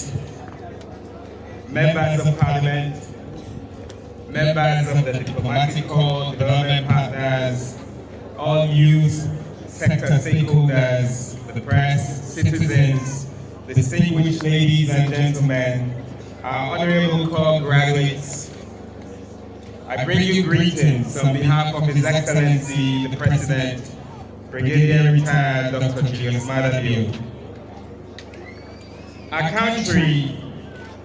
Senate, members of Parliament, members of the diplomatic corps, development partners, all youth sector stakeholders, the press, citizens, distinguished ladies and gentlemen, our honorable corps graduates, I bring you greetings on behalf of His Excellency, the President, Brigadier Retired Dr. Julius Leone. Our country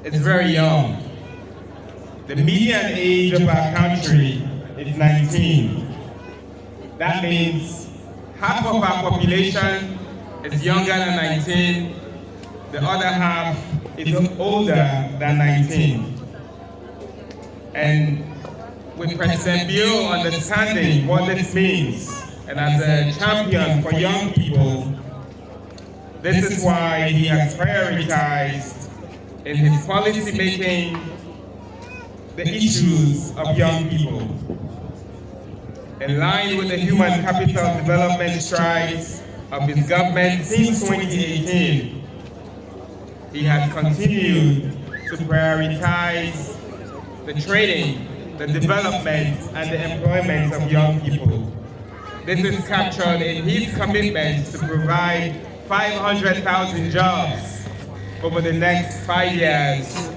is very young. The median age of our country is 19. That means half of our population is younger than 19, the other half is older than 19. And with President Bio understanding what this means, and as a champion for young people, this is why he has prioritized in his policy making the issues of young people. In line with the human capital development strides of his government since 2018, he has continued to prioritize the training, the development, and the employment of young people. This is captured in his commitment to provide 500,000 jobs over the next 5 years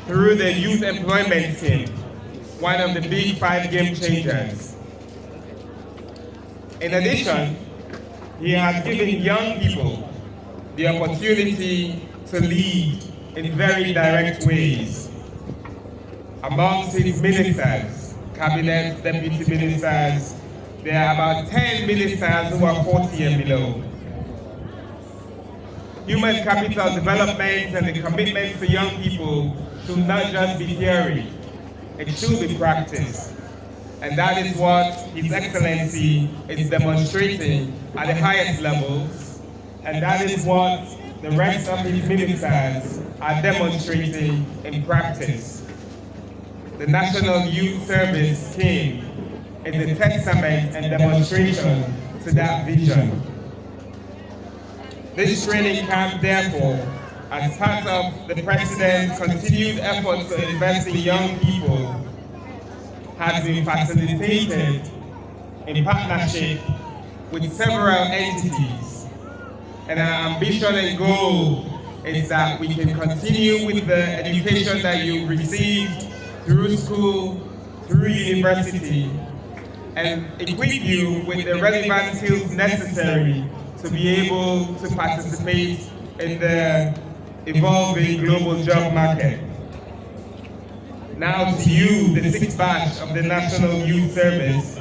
through the Youth Employment Scheme, one of the big 5 game changers. In addition, he has given young people the opportunity to lead in very direct ways. Amongst his ministers, cabinet, deputy ministers, there are about 10 ministers who are 40 and below. Human capital development and the commitment to young people should not just be theory, it should be practice. And that is what His Excellency is demonstrating at the highest levels, and that is what the rest of his ministers are demonstrating in practice. The National Youth Service Scheme is a testament and demonstration to that vision. This training camp, therefore, as part of the President's continued efforts to invest in young people, has been facilitated in partnership with several entities. And our ambition and goal is that we can continue with the education that you received through school, through university, and equip you with the relevant skills necessary to be able to participate in the evolving global job market. Now to you, the 6th batch of the National Youth Service.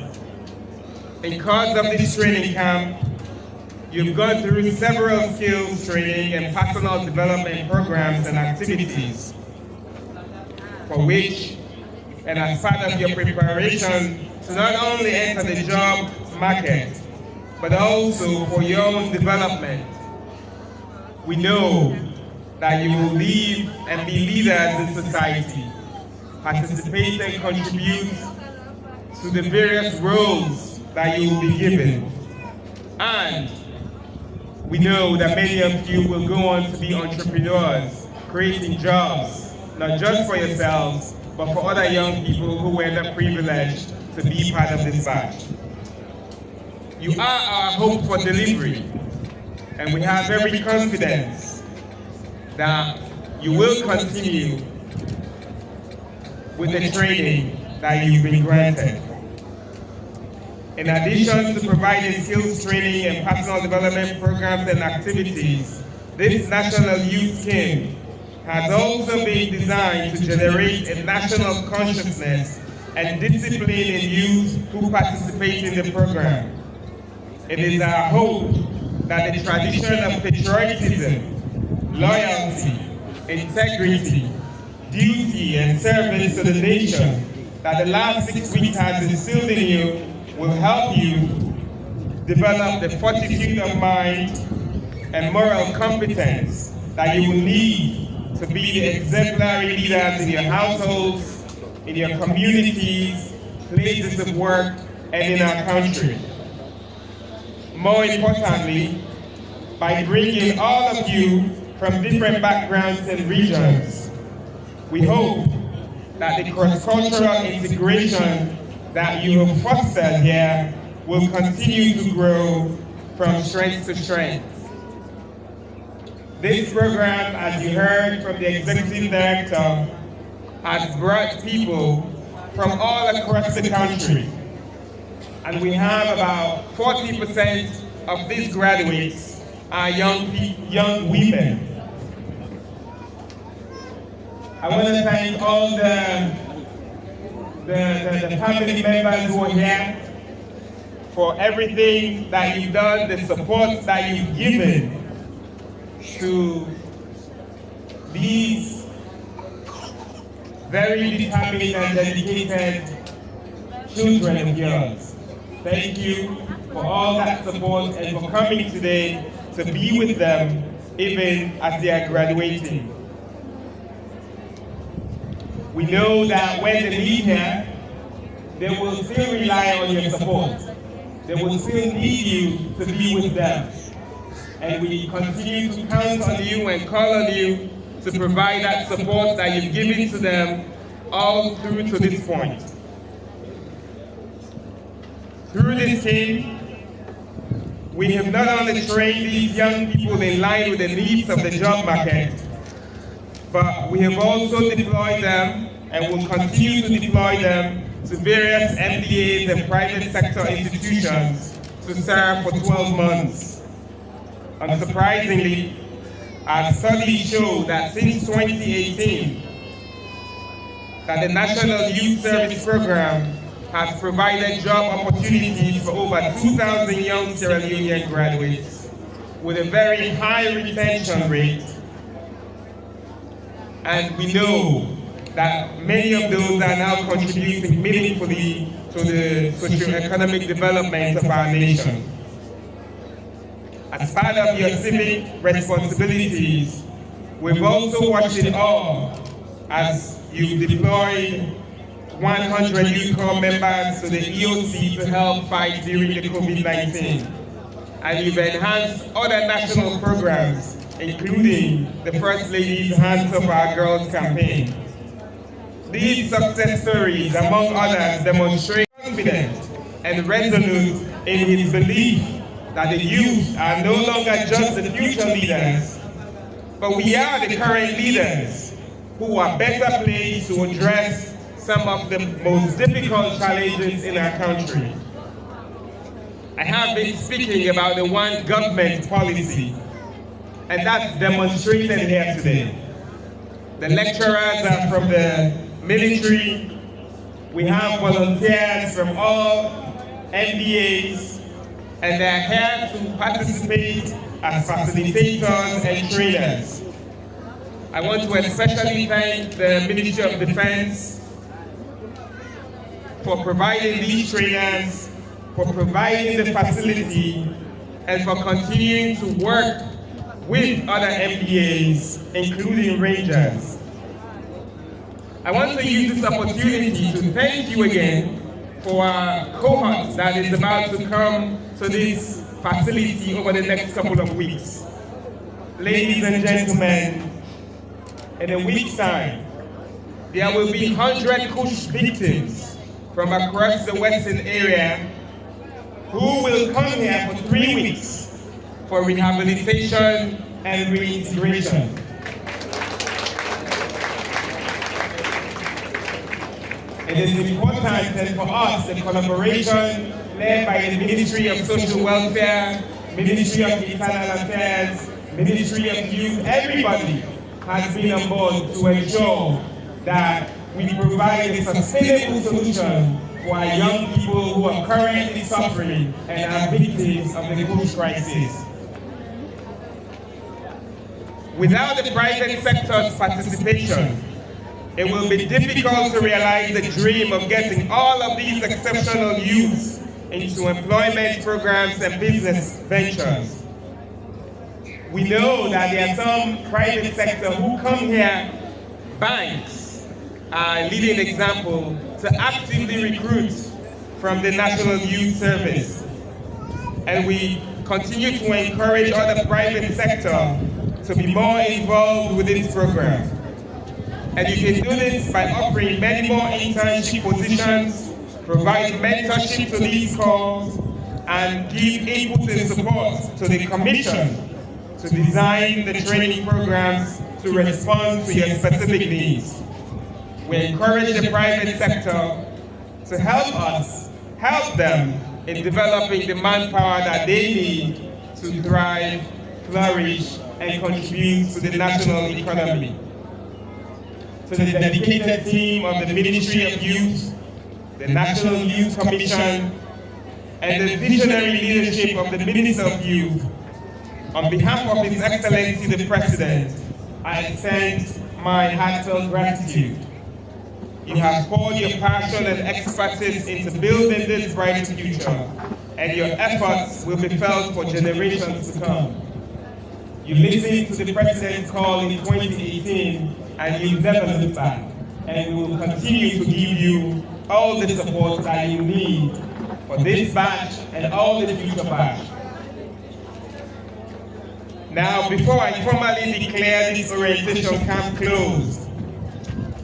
In course of this training camp, you've gone through several skills training and personal development programs and activities, for which, and as part of your preparation to not only enter the job market, but also for your own development. We know that you will lead and be leaders in society, participate and contribute to the various roles that you will be given. And we know that many of you will go on to be entrepreneurs, creating jobs, not just for yourselves, but for other young people who were not privileged to be part of this batch. You are our hope for delivery, and we have every confidence that you will continue with the training that you've been granted. In addition to providing skills training and personal development programs and activities, this National Youth Scheme has also been designed to generate a national consciousness and discipline in youth who participate in the program. It is our hope that the tradition of patriotism, loyalty, integrity, duty, and service to the nation that the last 6 weeks has instilled in you will help you develop the fortitude of mind and moral competence that you will need to be the exemplary leaders in your households, in your communities, places of work, and in our country. More importantly, by bringing all of you from different backgrounds and regions. We hope that the cross-cultural integration that you have fostered here will continue to grow from strength to strength. This program, as you heard from the Executive Director, has brought people from all across the country. And we have about 40% of these graduates are young women. I want to thank all the family members who are here for everything that you've done, the support that you've given to these very determined and dedicated children of yours. Thank you for all that support and for coming today to be with them even as they are graduating. We know that when they leave here, they will still rely on your support. They will still need you to be with them. And we continue to count on you and call on you to provide that support that you've given to them all through to this point. Through this team, we have not only trained these young people in line with the needs of the job market, but we have also deployed them and will continue to deploy them to various MBAs and private sector institutions to serve for 12 months. Unsurprisingly, our studies show that since 2018, that the National Youth Service Program has provided job opportunities for over 2,000 young Sierra Leonean graduates with a very high retention rate. And we know that many of those are now contributing meaningfully to the socio-economic development of our nation. As part of your civic responsibilities, we've also watched it all as you deployed 100 youth corps members to the EOC to help fight during the COVID-19. And you've enhanced other national programs, including the First Lady's Hands Up Our Girls campaign. These success stories, among others, demonstrate confident and resolute in his belief that the youth are no longer just the future leaders, but we are the current leaders who are better placed to address some of the most difficult challenges in our country. I have been speaking about the one government policy, and that's demonstrated here today. The lecturers are from the military. We have volunteers from all MBAs, and they're here to participate as facilitators and trainers. I want to especially thank the Ministry of Defense for providing these trainers, for providing the facility, and for continuing to work with other MBAs, including Rangers. I want to use this opportunity to thank you again for our cohort that is about to come to this facility over the next couple of weeks. Ladies and gentlemen, in a week's time, there will be 100 Kush victims from across the Western area who will come here for 3 weeks for rehabilitation and reintegration. It is important that for us, the collaboration led by the Ministry of Social Welfare, Ministry of Internal Affairs, Ministry of Youth, everybody has been on board to ensure that we provide a sustainable solution for our young people who are currently suffering and are victims of the Kush crisis. Without the private sector's participation, it will be difficult to realize the dream of getting all of these exceptional youths into employment programs and business ventures. We know that there are some private sector who come here, banks are a leading example, to actively recruit from the National Youth Service. And we continue to encourage other private sector to be more involved with this program. And you can do this by offering many more internship positions, provide mentorship to these corps, and give input and support to the Commission to design the training programs to respond to your specific needs. We encourage the private sector to help them in developing the manpower that they need to thrive, flourish, and contribute to the national economy. To the dedicated team of the Ministry of Youth, the National Youth Commission, and the visionary leadership of the Minister of Youth, on behalf of His Excellency the President, I extend my heartfelt gratitude. You have poured your passion and expertise into building this bright future, and your efforts will be felt for generations to come. You listened to the President's call in 2018, and you never looked back, and we will continue to give you all the support that you need for this batch and all the future batch. Now, before I formally declare this orientation camp closed,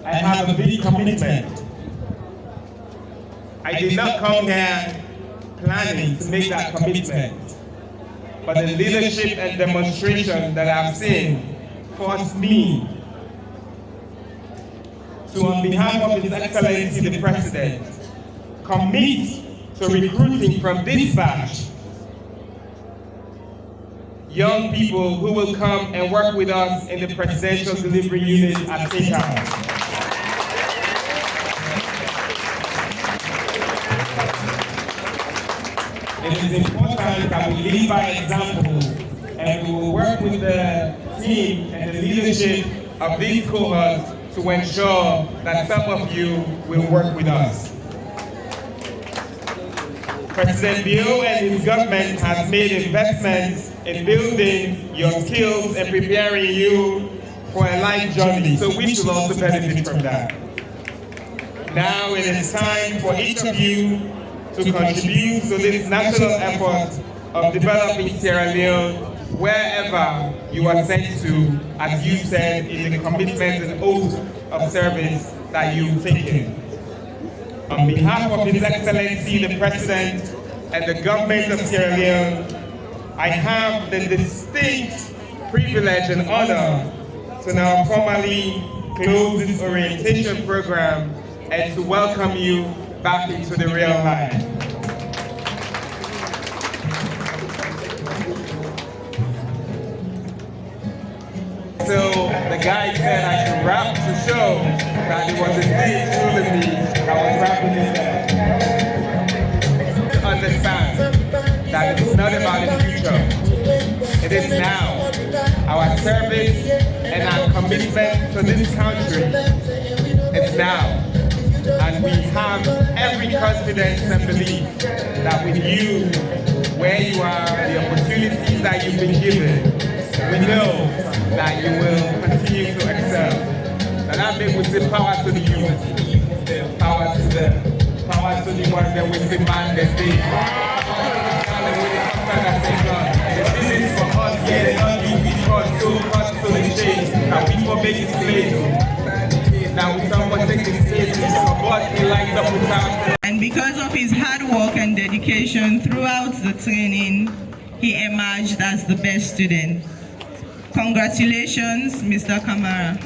I have a big commitment. I did not come here planning to make that commitment, but the leadership and demonstration that I've seen forced me to, on behalf of His Excellency the President, commit to recruiting from this batch young people who will come and work with us in the Presidential Delivery Unit at State House. It is important that we lead by example, and we will work with the team and the leadership of these cohorts to ensure that some of you will work with us. President Bio and his government has made investments in building your skills and preparing you for a life journey, so we should also benefit from that. Now it is time for each of you to contribute to this national effort of developing Sierra Leone wherever you are sent to, as you said in the commitment and oath of service that you've taken. On behalf of His Excellency the President and the government of Sierra Leone, I have the distinct privilege and honor to now formally close this orientation program and to welcome you back into the real life. So the guy said I should rap to show that it was indeed truly me that was rapping this there. To understand that it's not about the future, it is now. Our service and our commitment to this country is now. And we have every confidence and belief that with you, where you are, the opportunities that you've been given, we know that you will continue to excel. And that makes we say power to the youth, power to the ones that we say man that they. This is for us here, not you, because so cut to the chase, that we for make this place. And because of his hard work and dedication throughout the training, he emerged as the best student. Congratulations, Mr. Kamara.